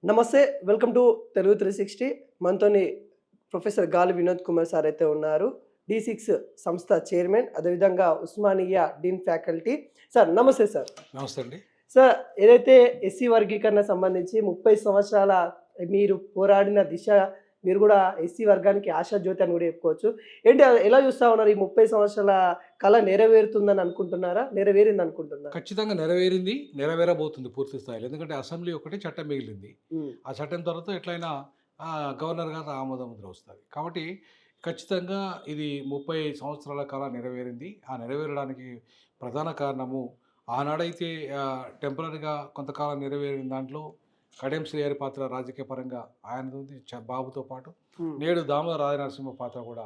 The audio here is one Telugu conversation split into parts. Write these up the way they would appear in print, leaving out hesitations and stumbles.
నమస్తే. Welcome to Telugu 360. మనతోని ప్రొఫెసర్ గాలి వినోద్ కుమార్ సార్ అయితే ఉన్నారు. D6 సంస్థ చైర్మన్, అదేవిధంగా ఉస్మానియా డీన్ ఫ్యాకల్టీ. సార్ నమస్తే సార్. నమస్తే అండి. సార్, ఏదైతే ఎస్సీ వర్గీకరణ సంబంధించి 30 సంవత్సరాల మీరు పోరాడిన దిశ, మీరు కూడా ఎస్సీ వర్గానికి ఆశాజ్యోతి అని కూడా చెప్పుకోవచ్చు. ఏంటి ఎలా చూస్తా ఉన్నారు? ఈ 30 సంవత్సరాల కళ నెరవేరుతుందని అనుకుంటున్నారా? నెరవేరింది అనుకుంటున్నారా? ఖచ్చితంగా నెరవేరింది, నెరవేరబోతుంది పూర్తి స్థాయిలో. ఎందుకంటే అసెంబ్లీ ఒకటి చట్టం మిగిలింది. ఆ చట్టం తర్వాత ఎట్లయినా గవర్నర్ గారు ఆమోద ముద్ర వస్తుంది. కాబట్టి ఖచ్చితంగా ఇది 30 సంవత్సరాల కాలం నెరవేరింది. ఆ నెరవేరడానికి ప్రధాన కారణము ఆనాడైతే టెంపరీగా కొంతకాలం నెరవేరిన దాంట్లో కడియం శ్రీహరి పాత్ర రాజకీయ పరంగా ఆయన ఉంది, బాబుతో పాటు నేడు దామోదర రాజనరసింహ పాత్ర కూడా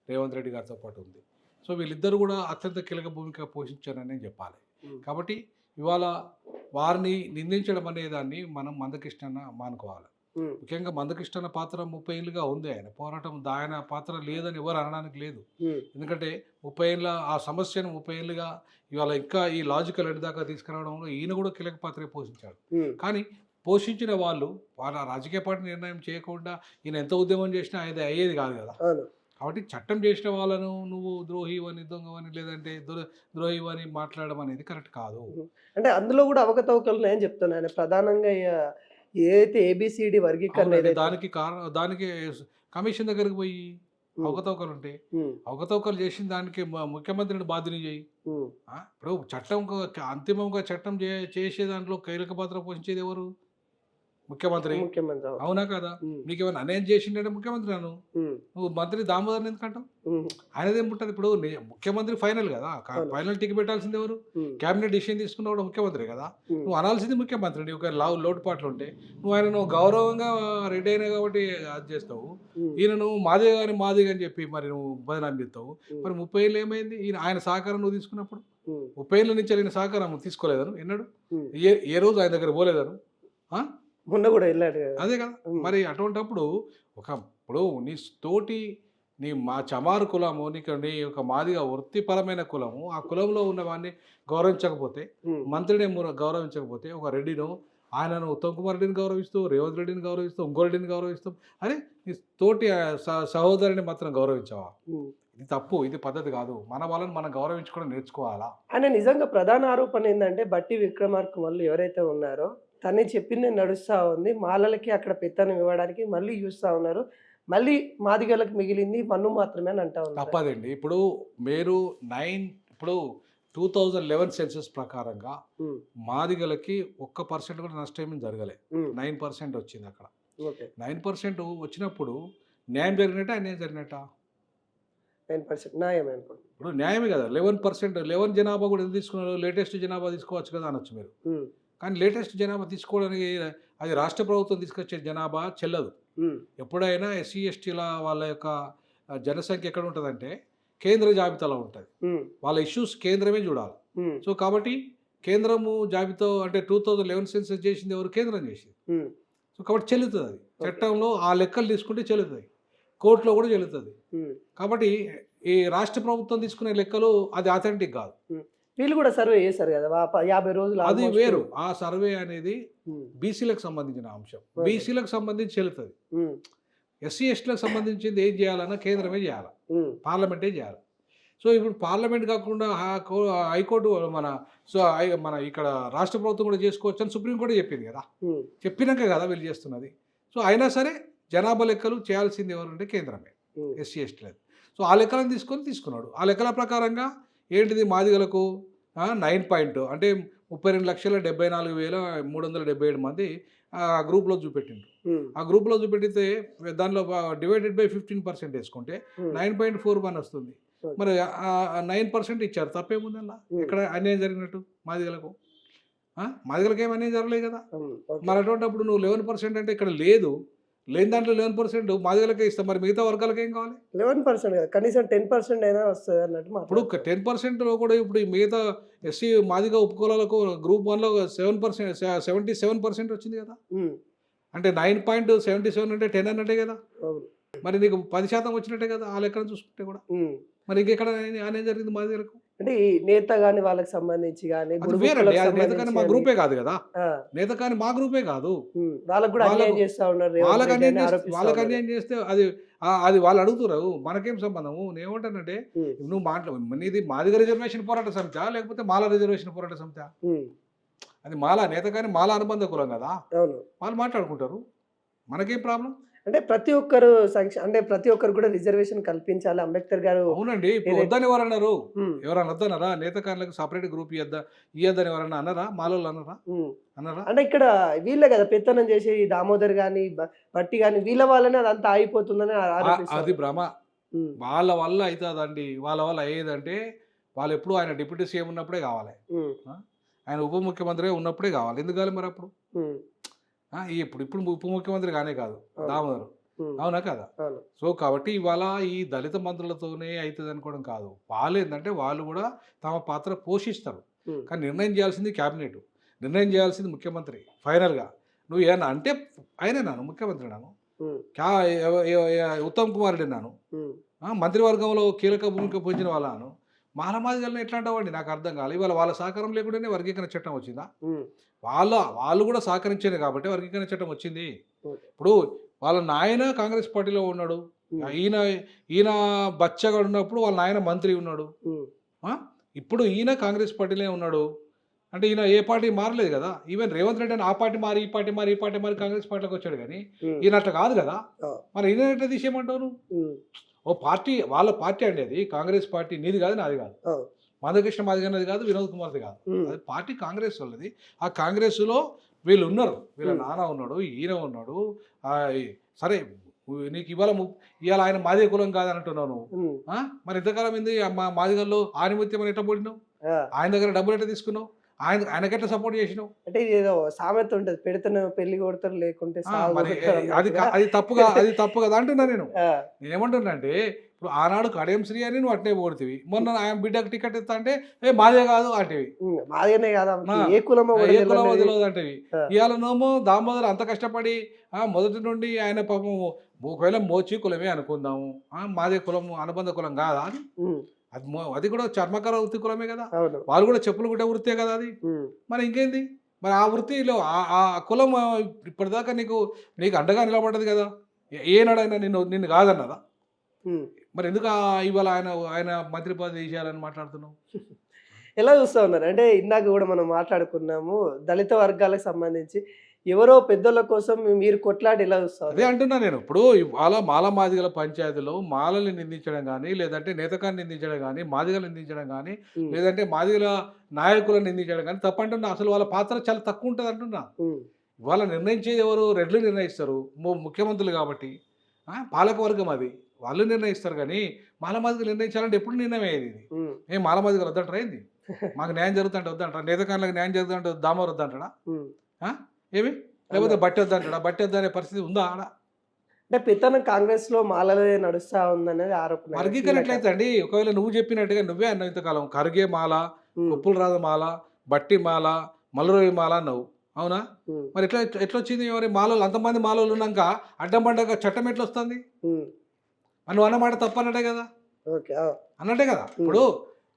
రేవంత్ రెడ్డి గారితో పాటు ఉంది. సో వీళ్ళిద్దరు కూడా అత్యంత కీలక భూమిక పోషించారని చెప్పాలి. కాబట్టి ఇవాళ వారిని నిందించడం అనే దాన్ని మనం మందకృష్ణ మానుకోవాలి. ముఖ్యంగా మందకృష్ణ పాత్ర 30 ఏళ్ళుగా ఉంది. ఆయన పోరాటం ఆయన పాత్ర లేదని ఎవరు అనడానికి లేదు. ఎందుకంటే 30 ఏళ్ళ ఆ సమస్యను 30 ఏళ్ళుగా ఇవాళ ఇంకా ఈ లాజికల్ ఎండ్ దాకా తీసుకురావడంలో ఈయన కూడా కీలక పాత్ర పోషించాడు. కానీ పోషించిన వాళ్ళు వాళ్ళ రాజకీయ పార్టీ నిర్ణయం చేయకుండా ఈయన ఎంత ఉద్యమం చేసినా అది అయ్యేది కాదు కదా. కాబట్టి చట్టం చేసిన వాళ్ళను నువ్వు ద్రోహివని, దొంగవని, లేదంటే ద్రోహివని మాట్లాడడం అనేది కరెక్ట్ కాదు. అంటే అందులో కూడా అవకతవకలు నేను చెప్తున్నాను. ప్రధానంగా ఏదైతే ఏబిసిడి వర్గీకరణ దానికి కమిషన్ దగ్గరికి పోయి అవకతవకలు ఉంటే అవకతవకలు చేసిన దానికి ముఖ్యమంత్రిని బాధ్యుని చేయి. ఇప్పుడు చట్టం అంతిమంగా చట్టం చేసే దాంట్లో కీలక పాత్ర పోషించేది ఎవరు? ముఖ్యమంత్రి. అవునా కదా? నీకేమైనా అన్యాయం చేసిండే ముఖ్యమంత్రి అను, నువ్వు మంత్రి దామోదర్ ఎందుకంటావు? ఆయనదేం ఉంటుంది? ఇప్పుడు ముఖ్యమంత్రి ఫైనల్ కదా, ఫైనల్ టికెట్ పెట్టాల్సింది ఎవరు? క్యాబినెట్ డిసిషన్ తీసుకున్న కూడా ముఖ్యమంత్రి కదా. నువ్వు అనాల్సింది ముఖ్యమంత్రి. నీకు ఒక లోటుపాట్లు ఉంటే నువ్వు గౌరవంగా రెడీ అయినా కాబట్టి అది చేస్తావు. ఈయన నువ్వు మాదిగా అని చెప్పి మరి నువ్వు బదనాం చేస్తావు. మరి 30 ఏళ్ళు ఏమైంది? ఆయన సహకారం నువ్వు తీసుకున్నప్పుడు 30 ఏళ్ళ నుంచి ఆయన సహకారం తీసుకోలేదను ఎన్నడు? ఏ రోజు ఆయన దగ్గర పోలేదను? మొన్న కూడా వెళ్ళాడు. అదే కదా. మరి అటువంటిప్పుడు ఇప్పుడు నీ తోటి మా చమారు కులము, నీ ఒక మాదిగా వృత్తిపరమైన కులము, ఆ కులంలో ఉన్న వాడిని గౌరవించకపోతే, మంత్రిని గౌరవించకపోతే, ఒక రెడ్డిను ఆయనను ఉత్తమ్ కుమార్ రెడ్డిని గౌరవిస్తూ, రేవంత్ రెడ్డిని గౌరవిస్తూ, ఇంకో రెడ్డిని గౌరవిస్తాం, అరే నీ తోటి సహోదరుని మాత్రం గౌరవించావా? ఇది తప్పు, ఇది పద్ధతి కాదు. మన వాళ్ళని మనం గౌరవించుకోవడం నేర్చుకోవాలా. ఆయన నిజంగా ప్రధాన ఆరోపణ ఏంటంటే బట్టి విక్రమార్క వాళ్ళు ఎవరైతే ఉన్నారో తను చెప్పింది నడుస్తూ ఉంది. మాలలకి అక్కడ పెత్తనం ఇవ్వడానికి మళ్ళీ చూస్తూ ఉన్నారు. మళ్ళీ మాదిగలకు మిగిలింది మన్ను మాత్రమే అని అంటా ఉన్నారు. తప్పదండి. ఇప్పుడు మీరు 2011 సెన్సస్ ప్రకారంగా మాదిగలకి 1% కూడా నష్టం జరగలే. 9% వచ్చింది అక్కడ. 9% వచ్చినప్పుడు న్యాయం జరిగినట్ట అన్యాయం జరిగినట్ట? 9% న్యాయమే. ఇప్పుడు న్యాయమే కదా. 11 జనాభా కూడా ఎందుకు తీసుకున్నారు? లేటెస్ట్ జనాభా తీసుకోవచ్చు కదా అనొచ్చు మీరు. కానీ లేటెస్ట్ జనాభా తీసుకోవడానికి అది రాష్ట్ర ప్రభుత్వం తీసుకొచ్చే జనాభా చెల్లదు. ఎప్పుడైనా ఎస్సీ ఎస్టీల వాళ్ళ యొక్క జనసంఖ్య ఎక్కడ ఉంటుందంటే కేంద్ర జాబితాలో ఉంటుంది. వాళ్ళ ఇష్యూస్ కేంద్రమే చూడాలి. సో కాబట్టి కేంద్రము జాబితా అంటే 2011 సెన్సస్ చేసింది ఎవరు? కేంద్రం చేసింది. సో కాబట్టి చెల్లుతుంది. అది చట్టంలో ఆ లెక్కలు తీసుకుంటే చెల్లుతుంది, కోర్టులో కూడా చెల్లుతుంది. కాబట్టి ఈ రాష్ట్ర ప్రభుత్వం తీసుకునే లెక్కలు అది అథెంటిక్ కాదు. వీళ్ళు కూడా సర్వే చేశారు కదా 50 రోజులు. అది వేరు. ఆ సర్వే అనేది బీసీలకు సంబంధించిన అంశం. బీసీలకు సంబంధించి చెల్లుతుంది. ఎస్సీ ఎస్టీలకు సంబంధించింది ఏం చేయాలన్నా కేంద్రమే చేయాలి, పార్లమెంటే చేయాలి. సో ఇప్పుడు పార్లమెంట్ కాకుండా హైకోర్టు మన ఇక్కడ రాష్ట్ర ప్రభుత్వం కూడా చేసుకోవచ్చు అని సుప్రీంకోర్టు చెప్పింది కదా. చెప్పినాక కదా వీళ్ళు చేస్తున్నది. సో అయినా సరే జనాభా లెక్కలు చేయాల్సింది ఎవరంటే కేంద్రమే, ఎస్సీ ఎస్టీలకు. సో ఆ లెక్కలను తీసుకున్నాడు. ఆ లెక్కల ప్రకారంగా ఏంటిది మాదిగలకు 9 అంటే 32,74,377 మంది ఆ గ్రూప్లో చూపెట్టిండ్రు. ఆ గ్రూప్లో చూపెట్టితే దానిలో డివైడెడ్ బై 15% వేసుకుంటే 9.41 వస్తుంది. మరి 9% ఇచ్చారు. తప్పేముంది అలా? ఎక్కడ అన్యాయం జరిగినట్టు? మాదిగలకు ఏం అన్యాయం జరగలేదు కదా. మరి అటువంటిప్పుడు నువ్వు 11% అంటే ఇక్కడ లేదు. లేని దాంట్లో 11% మాదిగలకే ఇస్తాం. మరి మిగతా వర్గాలకి ఏం కావాలి? 11% కనీసం 10% అయినా వస్తుంది అన్నట్టు. ఇప్పుడు 10%లో కూడా ఇప్పుడు మిగతా ఎస్సీ మాదిగా ఉపకులాలకు గ్రూప్ 1లో 77% వచ్చింది కదా. అంటే 9.77 అంటే 10 అన్నట్టే కదా. మరి నీకు 10% వచ్చినట్టే కదా ఆ లెక్కను చూసుకుంటే కూడా. మరి ఇంకెక్కడ అన్యాయం జరిగింది మాదిగలకు? అంటే ఈ నేత గాని వాళ్ళకి సంబంధించి గాని అది గుడి వేరండి. భక్తులకు అది నేత కానీ సంబంధించి మా గాని గ్రూపే కాదు కదా. ఆ, నేత కానీ మా గ్రూపే కాదు. వాళ్ళకు కూడా అన్యాయం వాళ్ళకు చేస్తా ఉన్నారు రేవంత్ వాళ్ళకి రెడ్డి అన్యాయం అని చేస్తే ఆరోపిస్తా వాళ్ళకి ఉన్నారు. అన్యాయం చేస్తే అది అది వాళ్ళు అడుగుతున్నారు. మనకేం సంబంధము? నేనేమంటానంటే, ఉమ్, నువ్వు నీది మాదిగ రిజర్వేషన్ పోరాట సమితి లేకపోతే మాల రిజర్వేషన్ పోరాట సమితి? ఉమ్, అది మాల నేత కానీ మాల అనుబంధ కులం కదా. అవును. వాళ్ళు మాట్లాడుకుంటారు. మనకేం ప్రాబ్లం? అంటే ప్రతి ఒక్కరు అంటే ప్రతి ఒక్కరు కూడా రిజర్వేషన్ కల్పించాలి అంబేద్కర్ గారు. అవునండి. ఇప్పుడు ఏదైతే వద్దని ఎవరు అన్నారు? ఉమ్, ఎవరన్నా వద్దన్నారా? నేతకారులకు సపరేట్ గ్రూప్ ఇయ్యద్దని ఎవరన్నా అన్నారా? మాలోళ్ళు అన్నారా? ఉమ్. అన్నారా? అంటే ఇక్కడ వీళ్ళే కదా పెత్తనం చేసి ఈ దామోదర్ గాని బట్టి గాని వీళ్ళ వల్లనే అదంతా అయిపోతుందని అది ఆరోపిస్తారు. భ్రమ. ఉమ్, వాళ్ళ వల్ల అవుతుందండి. వాళ్ళ వల్ల అయ్యేదంటే వాళ్ళు ఎప్పుడు ఆయన డిప్యూటీ సీఎం ఉన్నప్పుడే కావాలి. ఉమ్, ఆ? ఆయన ఉప ముఖ్యమంత్రిగా ఉన్నప్పుడే కావాలి. ఎందుకు కావాలి మరి అప్పుడు? ఉమ్, ఇప్పుడు ఇప్పుడు ఉప ముఖ్యమంత్రి కానే కాదు అవును. దామోదరు. ఉమ్, అవునా కదా? అవును. సో కాబట్టి ఇవాళ ఈ దళిత మంత్రులతోనే అవుతుంది అనుకోవడం కాదు. వాళ్ళు ఏంటంటే వాళ్ళు కూడా తమ పాత్ర పోషిస్తారు. ఉమ్, కానీ నిర్ణయం చేయాల్సింది క్యాబినెట్, నిర్ణయం చేయాల్సింది ముఖ్యమంత్రి. ఫైనల్గా నువ్వు ఏమన్నా అంటే ఆయనే నాను ముఖ్యమంత్రి నాను ఉమ్, ఉత్తమ్ కుమార్ రెడ్డి నాను ఉమ్, మంత్రివర్గంలో కీలక భూమిక పోయించిన వాళ్ళను మాలమాదిగలను ఎట్లా అంటావండి? నాకు అర్థం కాదు. ఇవాళ వాళ్ళ సహకారం లేకుండానే వర్గీకరణ చట్టం వచ్చిందా? ఉమ్, వాళ్ళు కూడా సహకరించారు కాబట్టి వర్గీకరణ చట్టం వచ్చింది. ఓకే. ఇప్పుడు వాళ్ళ నాయన కాంగ్రెస్ పార్టీలో ఉన్నాడు. ఉమ్, ఈయన ఈయన బచ్చగా ఉన్నప్పుడు వాళ్ళ నాయన మంత్రి ఉన్నాడు. ఉమ్, ఆ? ఇప్పుడు ఈయన కాంగ్రెస్ పార్టీలో ఉన్నాడు. అంటే ఈయన ఏ పార్టీ మారలేదు కదా. ఈవెన్ రేవంత్ రెడ్డి అని ఆ పార్టీ మారి ఈ పార్టీ మారి ఈ పార్టీ మారి కాంగ్రెస్ పార్టీలోకి వచ్చాడు. కానీ ఉమ్, ఈయన అట్లా కాదు కదా. ఆ, మరి ఈయన ఎట్లా తీసేయమంటావు నువ్వు? ఉమ్, ఓ పార్టీ వాళ్ళ పార్టీ అండి అది. కాంగ్రెస్ పార్టీ నీది కాదు, నాది కాదు. ఆ, మందకృష్ణ మాదిగన్నది కాదు, వినోద్ కుమార్ది కాదు. ఉమ్, అది పార్టీ కాంగ్రెస్ వాళ్ళది. ఆ కాంగ్రెస్లో వీళ్ళు ఉన్నారు. వీళ్ళ ఉమ్, నాన్న ఉన్నాడు, ఈయన ఉన్నాడు. ఆ, సరే నీకు ఇవాళ ఆయన మాదిగ కులం కాదని అంటున్నావు నువ్వు. ఉమ్, మరి ఎంతకాలం ఏంది మాదిగల్లో ఆనిమత్యం అని ఎట్లా పోడినావు? ఆ. ఆయన దగ్గర డబ్బులు ఎట్లా తీసుకున్నావు? ఆయనకెట్లా సపోర్ట్ చేసినావు? అంటే ఇది ఏదో సామెత ఉంటది, పెడితేనే పెళ్లి కొడతారు లేకుంటే మరి కొడతారు అది అన్నట్టుగా. అది తప్పు కదా అంటున్నా నేను. ఆ, నేనేమంటున్నా అంటే, ఇప్పుడు ఆనాడు కడియం శ్రీ అని నువ్వు అట్నే పోడుతుంది. మొన్న ఆయన బిడ్డకు టికెట్ ఇస్తా అంటే మాదే కాదు అంటేవి. మాదిగానే కాదా ఆ, ఏ కులమో కూడా ఏ కులమో తెలియదు. తెలియదు అంటేవి. ఆ, ఇవాళ నోమో దామోదర్ అంత కష్టపడి మొదటి నుండి ఆయన పాపం ఒకవేళ మోచి కులమే అనుకుందాము. మాదే కులం అనుబంధ కులం కాదా అది? ఉమ్, అది కూడా చర్మకార వృత్తి కులమే కదా. అవును. వాళ్ళు కూడా చెప్పులు కుట్టే వృత్తే కదా అది. ఉమ్, మరి ఇంకేంది? మరి ఆ వృత్తిలో ఆ కులం ఇప్పటిదాకా నీకు అండగా నిలబడ్డది కదా. ఏనాడైనా నిన్ను కాదన్నదా? ఉమ్. మరి ఎందుకు ఇవాళ ఆయన మంత్రి పదవి తీసేయాలని మాట్లాడుతున్నావు? ఎలా చూస్తా ఉన్నారు అంటే ఇందాక కూడా మనం మాట్లాడుకున్నాము దళిత వర్గాలకు సంబంధించి ఎవరో పెద్దోళ్ళ కోసం మీరు కొట్లాడి ఎలా చూస్తా అదే ఉన్నారు? అంటున్నా నేను. ఇప్పుడు ఇవాళ మాల మాదిగల పంచాయతీలో మాలల్ని నిందించడం కానీ, లేదంటే నేతకాన్ని నిందించడం కానీ, మాదిగలు నిందించడం కానీ, ఉమ్, లేదంటే మాదిగల నాయకులను నిందించడం కానీ తప్పంటున్నా. అసలు వాళ్ళ పాత్ర చాలా తక్కువ ఉంటుంది అంటున్నా. ఉమ్, ఇవాళ నిర్ణయించేది ఎవరు? రెడ్లు నిర్ణయిస్తారు, ముఖ్యమంత్రులు కాబట్టి. పాలక వర్గం అది, వాళ్ళు నిర్ణయిస్తారు. కానీ మాలమాదిగలు నిర్ణయించాలంటే ఎప్పుడు నిర్ణయం అయ్యేది ఇది? ఉమ్, మాలమాదిగలు వద్దంటారా ఏంది? మాకు న్యాయం జరుగుతుంటే వద్దంటారా? నేతకారులకు న్యాయం జరుగుతుంటే దామోదర్ వద్దంటాడా? ఉమ్. ఏమి? లేకపోతే బట్టి వద్దంటాడా? బట్టి వద్దనే పరిస్థితి ఉందా ఆడ? అంటే పెత్తనం కాంగ్రెస్ లో మాలలే నడుస్తా ఉందనేది ఆరోపణ. వర్గీకరణ ఎట్లయితే అండి? ఒకవేళ నువ్వు చెప్పినట్టుగా నువ్వే అన్నావు ఇంతకాలం ఖర్గే మాల, ఉమ్, కొప్పుల రాజ మాల, బట్టి మాల, మల్లురవి మాల అన్నావు. అవునా? ఉమ్, మరి ఎట్లా వచ్చింది? మరి మాలలు అంతమంది మాలలు ఉన్నాక అడ్డం పడ్డాక చట్టం ఎట్లా వస్తుంది? ఉమ్, నువ్వు అన్నమాట తప్పు అన్నట్టే కదా. ఓకే. అన్నట్టే కదా. ఇప్పుడు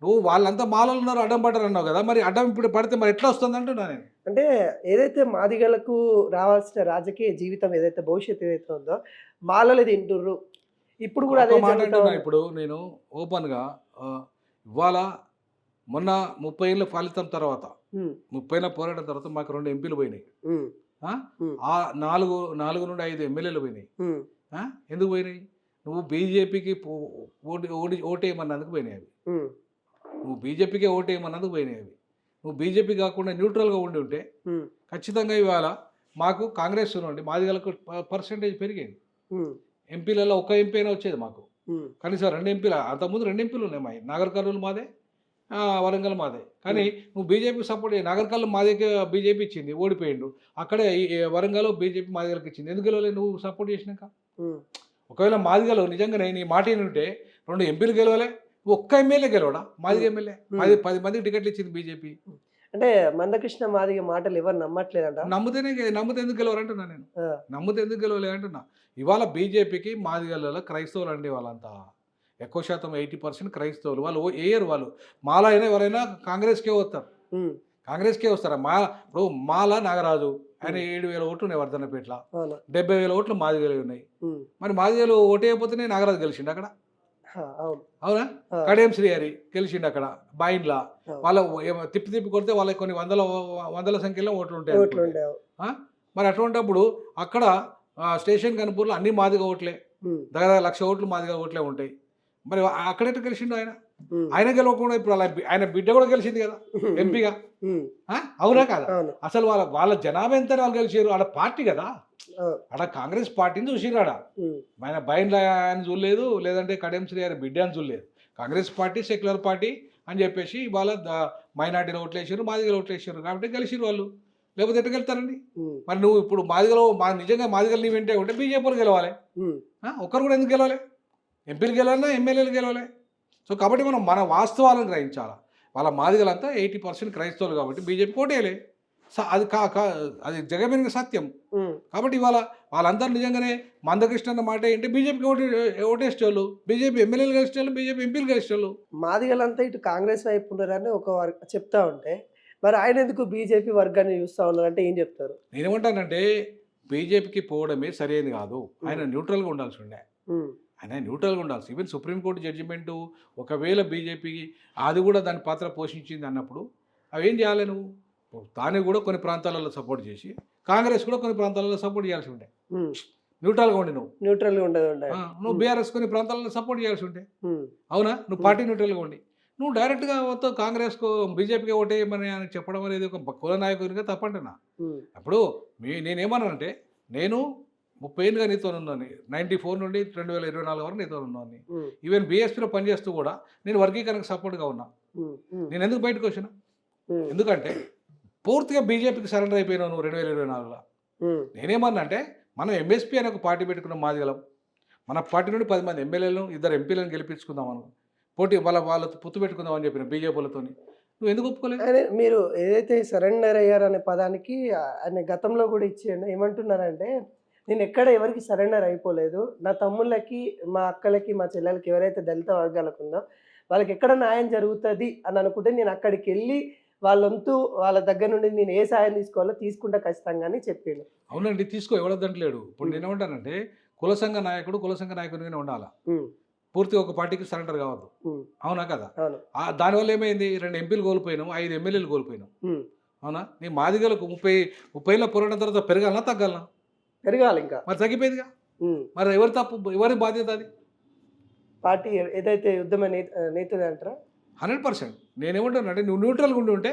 నువ్వు వాళ్ళంతా మాలలు ఉన్నారు అడ్డం పడ్డారు అన్నావు కదా. మరి అడ్డం ఇప్పుడు పడితే మరి ఎట్లా వస్తుంది అంటున్నా నేను. అంటే ఏదైతే మాదిగలకు రావాల్సిన రాజకీయ జీవితం ఏదైతే భవిష్యత్తు ఏదైతే ఉందో మాలలు తింటుర్రు ఇప్పుడు కూడా అదే ఒక మాట జరుగుతా అంటున్నా. ఉంది. ఇప్పుడు నేను ఓపెన్గా ఇవాళ మొన్న 30 ఏళ్ళ ఫలితం తర్వాత, ఉమ్, 30 ఏళ్ళ పోరాటం తర్వాత మాకు 2 ఎంపీలు పోయినాయి. ఉమ్, ఆ? ఉమ్, ఆ 4 నుండి 5 ఎమ్మెల్యేలు పోయినాయి. ఉమ్, ఎందుకు పోయినాయి? నువ్వు బీజేపీకి ఓటేయమన్నందుకు పోయినాయి అవి. ఉమ్, నువ్వు బీజేపీకే ఓటేయమన్నందుకు పోయినాయి అవి. నువ్వు బీజేపీ కాకుండా న్యూట్రల్గా ఉండి ఉంటే ఉమ్, ఖచ్చితంగా ఇవాళ మాకు కాంగ్రెస్ నుండి మాదిగలకు పర్సెంటేజ్ పెరిగేది. ఉమ్, ఎంపీలలో ఒక ఎంపీ అయినా వచ్చేది మాకు. ఉమ్, కనీసం 2 ఎంపీలు, అంతకుముందు 2 ఎంపీలు ఉన్నాయి మావి. నాగర్ కర్నూలు మాదే, వరంగల్ మాదే. కానీ నువ్వు బీజేపీకి సపోర్ట్ చేయి. నాగర్ కర్నూలు మాదిగ బీజేపీ ఇచ్చింది, ఓడిపోయిండు. అక్కడే వరంగల్ బీజేపీ మాదిగలకు ఇచ్చింది. ఎందుకు గెలవలేదు నువ్వు సపోర్ట్ చేసినాక? ఉమ్. ఒకవేళ మాదిగలో నిజంగానే నీ మాట ఉంటే 2 ఎంపీలు గెలవలే, ఒక్క ఎమ్మెల్యే గెలవడా? మాదిగ ఎమ్మెల్యే 10 మందికి టికెట్లు ఇచ్చింది బీజేపీ. అంటే మందకృష్ణ మాదిగ మాటలు ఎవరు నమ్మట్లేదంట. నమ్మితే ఎందుకు గెలవరంటున్నా నేను. ఆ, నమ్మితే ఎందుకు గెలవలే అంటున్నా. ఇవాళ బీజేపీకి మాదిగలలో క్రైస్తవులు అండి వాళ్ళంతా. ఎక్కువ శాతం 80% క్రైస్తవులు. వాళ్ళు వేయరు వాళ్ళు. మాల అయినా ఎవరైనా కాంగ్రెస్‌కే వస్తారు. ఉమ్, కాంగ్రెస్‌కే వస్తారు. ఇప్పుడు మాల నాగరాజు ఆయన ఉమ్, 7,000 ఓట్లు ఉన్నాయి వర్ధన్నపేటలో. అవును. 70,000 ఓట్లు మాదిగలు ఉన్నాయి. ఉమ్, మరి మాదిగలు ఓటేయకపోతేనే నాగరాజు గెలిచిండు అక్కడ. అవును. అవునా? ఆ, కడియం శ్రీహరి గెలిచిండు అక్కడ బాయిన్లా. అవును. వాళ్ళ తిప్పి తిప్పి కొడితే వాళ్ళకి కొన్ని వందల సంఖ్యలో ఓట్లు ఉంటాయి ఓట్లు అనుకోండి. ఉండేవి. ఆ? మరి అటువంటప్పుడు అక్కడ స్టేషన్ కనుపూర్లో అన్ని మాదిగ ఓట్లే. ఉమ్, దగ్గర 1,00,000 ఓట్లు మాదిగ ఓట్లే ఉంటాయి. మరి అక్కడెట్లా గెలిచిండు ఆయన? ఉమ్, ఆయన గెలవకుండా ఇప్పుడు అలా ఆయన బిడ్డ కూడా గెలిచింది కదా ఎంపీగా. ఉమ్, అవునా కాదా? అవును. అసలు వాళ్ళ వాళ్ళ జనాభా ఎంత వాళ్ళు గెలిచారు? ఆడ పార్టీ కదా. అవును. ఆడ కాంగ్రెస్ పార్టీని చూసిర్రు ఆడ. ఉమ్, ఆయన బైండ్ల ఆయన చూడలేదు, లేదంటే కడియం శ్రీ గారి బిడ్డ అని చూడలేదు. కాంగ్రెస్ పార్టీ సెక్యులర్ పార్టీ అని చెప్పేసి వాళ్ళ మైనార్టీలో ఓట్లు వేసారు, మాదిగలో ఓట్లు వేసారు కాబట్టి గెలిచిరు వాళ్ళు. లేకపోతే ఎట్లా గెలుతారండి? ఉమ్, మరి నువ్వు ఇప్పుడు నిజంగా మాదిగలు నీ వెంటే ఉంటే బీజేపీలు గెలవాలి. ఉమ్, ఒక్కరు కూడా ఎందుకు గెలవాలి? ఎంపీలు గెలవాలన్నా ఎమ్మెల్యేలు గెలవాలి. సో కాబట్టి మనం మన వాస్తవాలను గ్రహించాలి. వాళ్ళ మాదిగలంతా 80% క్రైస్తవులు కాబట్టి బీజేపీ ఓటేయలే. అది అది జగమెరిగిన సత్యం. ఉమ్. కాబట్టి ఇవాళ వాళ్ళందరూ నిజంగానే మందకృష్ణ అన్న మాట ఏంటి బీజేపీకి ఓటేసేవాళ్ళు, బీజేపీ ఎమ్మెల్యేలు గెలిచేవాళ్ళు, బీజేపీ ఎంపీలు గెలిచేవాళ్ళు. మాదిగలంతా ఇటు కాంగ్రెస్ వైపు ఉన్నారని ఒక చెప్తా ఉంటే, మరి ఆయన ఎందుకు బీజేపీ వర్గాన్ని చూస్తా ఉన్నారు అంటే ఏం చెప్తారు? నేనేమంటానంటే బీజేపీకి పోవడమే సరైనది కాదు. ఆయన న్యూట్రల్గా ఉండాల్సి ఉండే. ఉమ్, ఆయన న్యూట్రల్గా ఉండాల్సి. ఈవెన్ సుప్రీంకోర్టు జడ్జిమెంటు ఒకవేళ బీజేపీకి అది కూడా దాని పాత్ర పోషించింది అన్నప్పుడు అవేం చేయాలి నువ్వు? తాను కూడా కొన్ని ప్రాంతాలలో సపోర్ట్ చేసి కాంగ్రెస్ కూడా కొన్ని ప్రాంతాలలో సపోర్ట్ చేయాల్సి ఉండే. ఉమ్. న్యూట్రల్గా ఉండి నువ్వు న్యూట్రల్గా ఉండదు ఉండాలి. నువ్వు బీఆర్ఎస్ కొన్ని ప్రాంతాలలో సపోర్ట్ చేయాల్సి ఉంటే. ఉమ్, అవునా? నువ్వు పార్టీ న్యూట్రల్గా ఉండి నువ్వు డైరెక్ట్గా మొత్తం కాంగ్రెస్కు బీజేపీకి ఓటేయమని అని చెప్పడం అనేది ఒక కుల నాయకునిగా తప్పంటున్నా. ఉమ్, అప్పుడు నేనేమన్నానంటే నేను 30 ఏళ్ళుగా నీతో ఉన్నాను. 94 నుండి 2024 వరకు నీతో ఉన్నాను. ఉమ్, ఈవెన్ బీఎస్పీలో పనిచేస్తూ కూడా నేను వర్గీకరణకు సపోర్ట్గా ఉన్నా. ఉమ్, ఉమ్, నేను ఎందుకు బయటకు వచ్చిన? ఉమ్, ఎందుకంటే పూర్తిగా బీజేపీకి సరెండర్ అయిపోయినావు నువ్వు 2024లో. ఉమ్, నేనేమన్నా అంటే మనం ఎంఎస్పీ అనే ఒక పార్టీ పెట్టుకున్నాం మాదిగలం. మన పార్టీ నుండి 10 మంది ఎమ్మెల్యేలను 2 ఎంపీలను గెలిపించుకుందాం మనం. పోటీ వాళ్ళతో పొత్తు పెట్టుకుందాం అని చెప్పిన బీజేపీలతో. నువ్వు ఎందుకు ఒప్పుకోలేదు? అదే మీరు ఏదైతే సరెండర్ అయ్యారనే పదానికి ఆయన గతంలో కూడా ఇచ్చేయండి ఏమంటున్నారంటే, నేను ఎక్కడ ఎవరికి సరెండర్ అయిపోలేదు. నా తమ్ముళ్ళకి, మా అక్కలకి, మా చెల్లెలకి ఎవరైతే దళిత వర్గాలకు ఉందో వాళ్ళకి ఎక్కడ న్యాయం జరుగుతుంది అని అనుకుంటే నేను అక్కడికి వెళ్ళి వాళ్ళంతు వాళ్ళ దగ్గర నుండి నేను ఏ సాయం తీసుకోవాలో తీసుకుంటా ఖచ్చితంగా అని చెప్పిండు. అవునండి, తీసుకో, ఎవడొద్దంటలేడు. ఇప్పుడు నేనేమంటానంటే కుల సంఘ నాయకునిగానే ఉండాలి. ఉమ్, పూర్తిగా ఒక పార్టీకి సరెండర్ కావద్దు. ఉమ్, అవునా కదా? అవును. దానివల్ల ఏమైంది? 2 ఎంపీలు కోల్పోయినాం, 5 ఎమ్మెల్యేలు కోల్పోయినాం. ఉమ్, అవునా? నీ మాదిగలకు 30 ఏళ్ళ పోరాటం తర్వాత పెరగాలనా తగ్గాలనా? పెరగాలి ఇంకా. మరి తగ్గిపోయిందిగా. ఉమ్, మరి ఎవరి తప్పు, ఎవరి బాధ్యత అది? పార్టీ ఏదైతే ఉద్యమ నేతది అంటారా? 100%. నేనేమంటానంటే నువ్వు న్యూట్రల్గా ఉండి ఉంటే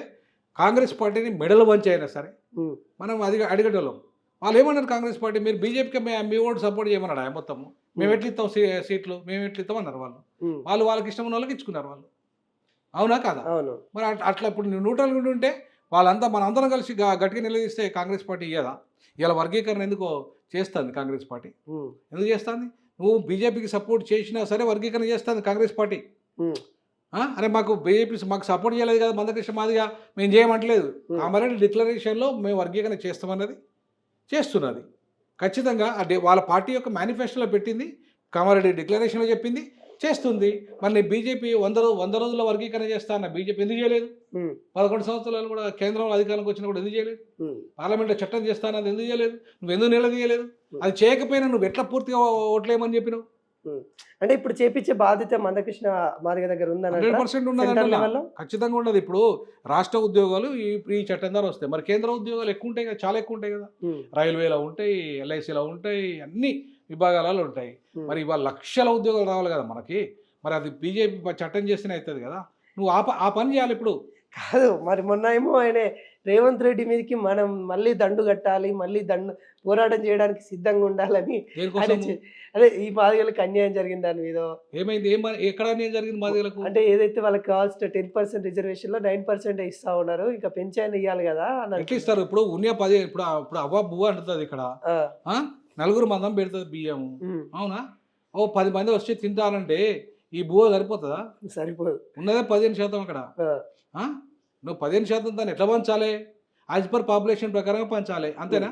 కాంగ్రెస్ పార్టీని మెడలు వంచి అయినా సరే ఉమ్, మనం అది అడిగేటోళ్ళం. వాళ్ళు ఏమన్నారు కాంగ్రెస్ పార్టీ, మీరు బీజేపీకి మీ ఓటు సపోర్ట్ చేయమన్నాడు ఆయన మొత్తము. మేము ఎట్లా ఇస్తాం సీట్లు, మేము ఎట్లా ఇస్తాం అన్నారు వాళ్ళు. ఉమ్, వాళ్ళకి ఇష్టం ఉన్న వాళ్ళకి ఇచ్చుకున్నారు వాళ్ళు. అవునా కాదా? అవును. మరి అట్లా ఇప్పుడు నువ్వు న్యూట్రల్గా ఉండి ఉంటే వాళ్ళంతా మనందరం కలిసి గట్టిగా నిలదీస్తే కాంగ్రెస్ పార్టీ ఇయ్యదా? ఇలా వర్గీకరణ ఎందుకో చేస్తుంది కాంగ్రెస్ పార్టీ. ఉమ్, ఎందుకు చేస్తుంది? నువ్వు బీజేపీకి సపోర్ట్ చేసినా సరే వర్గీకరణ చేస్తుంది కాంగ్రెస్ పార్టీ. ఉమ్, అరే మాకు బీజేపీ మాకు సపోర్ట్ చేయలేదు కదా మందకృష్ణ మాదిగా, మేము చేయమంటలేదు. కామారెడ్డి డిక్లరేషన్లో మేము వర్గీకరణ చేస్తామన్నది చేస్తున్నది. ఖచ్చితంగా వాళ్ళ పార్టీ యొక్క మేనిఫెస్టోలో పెట్టింది, కామారెడ్డి డిక్లరేషన్లో చెప్పింది, చేస్తుంది. మరి బీజేపీ 100 రోజుల వర్గీకరణ చేస్తా అన్న బీజేపీ ఎందుకు చేయలేదు? 11 సంవత్సరాలు కూడా కేంద్రంలో అధికారంలోకి వచ్చినా కూడా ఎందుకు చేయలేదు? పార్లమెంట్లో చట్టం చేస్తానది ఎందుకు చేయలేదు? నువ్వు ఎందుకు నిలదీయలేదు? అది చేయకపోయినా నువ్వు ఎట్లా పూర్తిగా ఓట్లేయమని చెప్పినావు? అంటే ఇప్పుడు చేపించే బాధ్యత మందకృష్ణ మాదిగ దగ్గర ఉందని 100% ఉన్నది. ఖచ్చితంగా ఉండదు. ఇప్పుడు రాష్ట్ర ఉద్యోగాలు ఈ చట్టం ద్వారా వస్తాయి. మరి కేంద్ర ఉద్యోగాలు ఎక్కువ ఉంటాయి కదా, చాలా ఎక్కువ ఉంటాయి కదా. రైల్వేలో ఉంటాయి, ఎల్ఐసిలో ఉంటాయి, అన్ని విభాగాలలో ఉంటాయి. మరి ఇవాళ లక్షల ఉద్యోగాలు రావాలి కదా మనకి. మరి అది బీజేపీ చట్టం చేస్తేనే అవుతుంది కదా. నువ్వు ఆ పని చేయాలి ఇప్పుడు. కాదు మరి మొన్న ఏమో ఆయన రేవంత్ రెడ్డి మీదకి మనం మళ్ళీ దండు కట్టాలి, మళ్ళీ పోరాటం చేయడానికి సిద్ధంగా ఉండాలని అదే ఈ మాదిగలకు అన్యాయం జరిగింది దాని మీద ఏమైంది? ఎక్కడ అన్యాయం జరిగింది మాదిగలకు? అంటే ఏదైతే వాళ్ళకి కావాల్సిన 10% రిజర్వేషన్ లో 9% ఇస్తా ఉన్నారు, ఇంకా పెంచాయని ఇవ్వాలి కదా. ఎట్లా ఇస్తారు? ఇప్పుడు ఉన్న 10 ఇప్పుడు అవ్వ బువ్వ అంటుంది ఇక్కడ. 4 మందం పెడుతుంది బియ్యం. అవునా? 10 మంది వచ్చి తింటానంటే ఈ బువ్వ సరిపోతుందా? సరిపోదు. ఉన్నదే 15% అక్కడ. నువ్వు 15% దాన్ని ఎట్లా పంచాలి? యాజ్ పర్ పాపులేషన్ ప్రకారం పంచాలి, అంతేనా?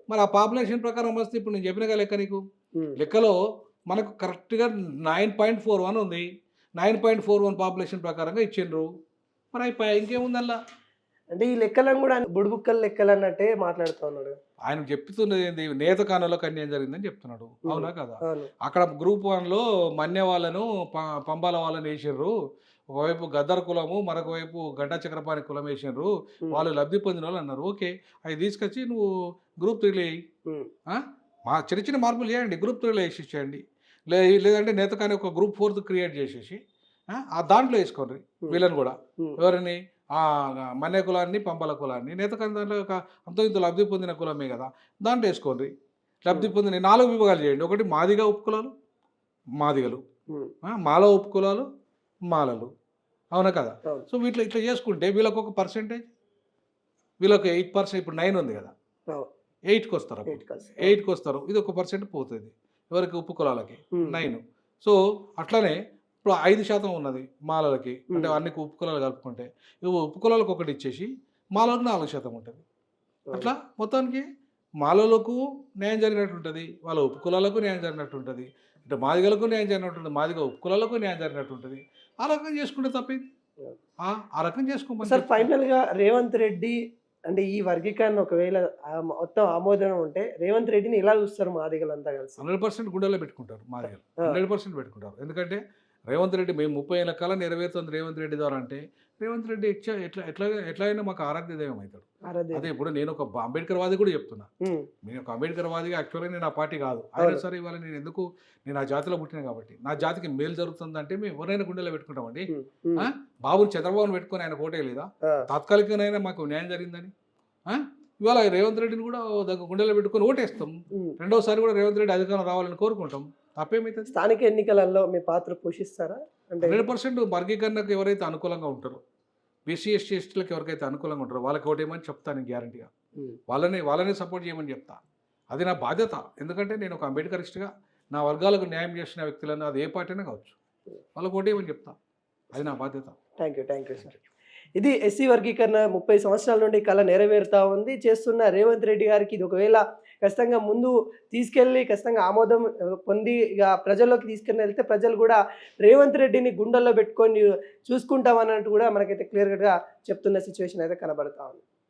మరి ఆ పాపులేషన్ ప్రకారం వస్తే ఇప్పుడు నేను చెప్పిన లెక్క నీకు లెక్కలో మనకు కరెక్ట్గా 9.41 ఉంది. 9.41 పాపులేషన్ ప్రకారంగా ఇచ్చిండ్రు. మరి అయిపోయా, ఇంకేముందల్లా. అంటే ఈ లెక్కలను కూడా ఆయన బుడిబుక్కల లెక్కలు అన్నట్టే మాట్లాడుతూ ఉన్నాడు. ఆయన చెప్తున్నది ఏంది, నేత కానులో అన్యాయం జరిగిందని చెప్తున్నాడు. అవునా కదా? అవును. అక్కడ గ్రూప్ 1లో మన్య వాళ్ళను పంబాల వాళ్ళని వేసిర్రు. ఒకవైపు గద్దర్ కులము, మరొక వైపు గడ్డ చక్రపాణి కులం వేసిర్రు. వాళ్ళు లబ్ధి పొందిన వాళ్ళు అన్నారు. ఓకే, అవి తీసుకొచ్చి నువ్వు గ్రూప్ 3లో వేయి. మా చిన్న చిన్న మార్పులు చేయండి, గ్రూప్ 3లో వేసేసేయండి. లేదంటే నేత కానీ ఒక గ్రూప్ 4 క్రియేట్ చేసేసి ఆ దాంట్లో వేసుకోండి వీళ్ళని కూడా. ఎవరిని? మన్య కులాన్ని, పంపల కులాన్ని. నేత కానీ దాంట్లో ఒక అంత ఇంత లబ్ధి పొందిన కులమే కదా, దాంట్లో వేసుకోండి. లబ్ధి పొందిన 4 విభాగాలు చేయండి. ఒకటి మాదిగా ఉపకులాలు, మాదిగలు. మాల ఉపకులాలు, మాలలు. అవునా కదా? సో వీటిలో ఇట్లా చేసుకుంటే వీళ్ళకి ఒక పర్సెంటేజ్, వీళ్ళకి 8%. ఇప్పుడు 9 ఉంది కదా, 8కి వస్తారు. 8కి వస్తారు. ఇది 1% పోతుంది ఎవరికి? ఉపకులాలకి 9. సో అట్లనే ఇప్పుడు 5% ఉన్నది మాలలకి, అంటే అన్ని ఉపకులాలు కలుపుకుంటే. ఇవి ఉపకులాలకు ఒకటి ఇచ్చేసి మాలలకు 4% ఉంటుంది. అట్లా మొత్తానికి మాలలకు న్యాయం జరిగినట్టు ఉంటుంది, వాళ్ళ ఉపకులాలకు న్యాయం జరిగినట్టు ఉంటుంది, ఇటు మాదిగలకు న్యాయం జరిగినట్టు ఉంటుంది, మాదిగ ఉపకులాలకు న్యాయం జరిగినట్టు ఉంటుంది. ఆ రకం చేసుకుంటే తప్పేది. ఆ రకం చేసుకోమని సార్ ఫైనల్గా రేవంత్ రెడ్డి అంటే ఈ వర్గీకరణ ఒకవేళ మొత్తం ఆమోదం ఉంటే రేవంత్ రెడ్డిని ఎలా చూస్తారు మాదిగలంతా కలిసి? 100% గుండెలో పెట్టుకుంటారు మాదిగలు. 100% పెట్టుకుంటారు. ఎందుకంటే రేవంత్ రెడ్డి మేము 30 ఏళ్ళ కాలం నెరవేరుతుంది రేవంత్ రెడ్డి ద్వారా అంటే, రేవంత్ రెడ్డి ఎట్లా అయినా మాకు ఆరాధ్య దైవం అవుతాడు. అదే ఇప్పుడు నేను ఒక అంబేద్కర్ వాది కూడా చెప్తున్నా. నేను ఒక అంబేద్కర్ వాదిగా యాక్చువల్గా నేను ఆ పార్టీ కాదు. అయినా సరే ఇవాళ నేను ఆ జాతిలో పుట్టిన కాబట్టి నా జాతికి మేలు జరుగుతుందంటే మేము ఎవరైనా గుండెలో పెట్టుకుంటామండి. బాబుని చంద్రబాబుని పెట్టుకుని ఆయన కోటే లేదా? తాత్కాలికంగా మాకు న్యాయం జరిగిందని ఇవాళ రేవంత్ రెడ్డిని కూడా గుండెలో పెట్టుకుని ఓటేస్తాం. రెండోసారి కూడా రేవంత్ రెడ్డి అధికారం రావాలని కోరుకుంటాం. తప్పేమైతే స్థానిక ఎన్నికలలో మీ పాత్ర పోషిస్తారా? అంటే 100% వర్గీకరణకు ఎవరైతే అనుకూలంగా ఉంటారో, బీసీ ఎస్టీ ఎస్టీలకు ఎవరికైతే అనుకూలంగా ఉంటారో వాళ్ళకి ఓటేయమని చెప్తాను గ్యారంటీగా. వాళ్ళనే సపోర్ట్ చేయమని చెప్తా. అది నా బాధ్యత. ఎందుకంటే నేను ఒక అంబేద్కరిస్ట్గా నా వర్గాలకు న్యాయం చేసిన వ్యక్తులను, అది ఏ పార్టీ అయినా కావచ్చు, వాళ్ళకి ఓటేయమని చెప్తా. అది నా బాధ్యత. Thank you sir. ఇది ఎస్సీ వర్గీకరణ 30 సంవత్సరాల నుండి కళ నెరవేరుతా ఉంది చేస్తున్న రేవంత్ రెడ్డి గారికి. ఇది ఒకవేళ ఖచ్చితంగా ముందు తీసుకెళ్ళి ఖచ్చితంగా ఆమోదం పొంది ఇక ప్రజల్లోకి తీసుకెళ్ళి వెళ్తే ప్రజలు కూడా రేవంత్ రెడ్డిని గుండెల్లో పెట్టుకొని చూసుకుంటామన్నట్టు కూడా మనకైతే క్లియర్గా చెప్తున్న సిచ్యువేషన్ అయితే కనబడతా ఉంది.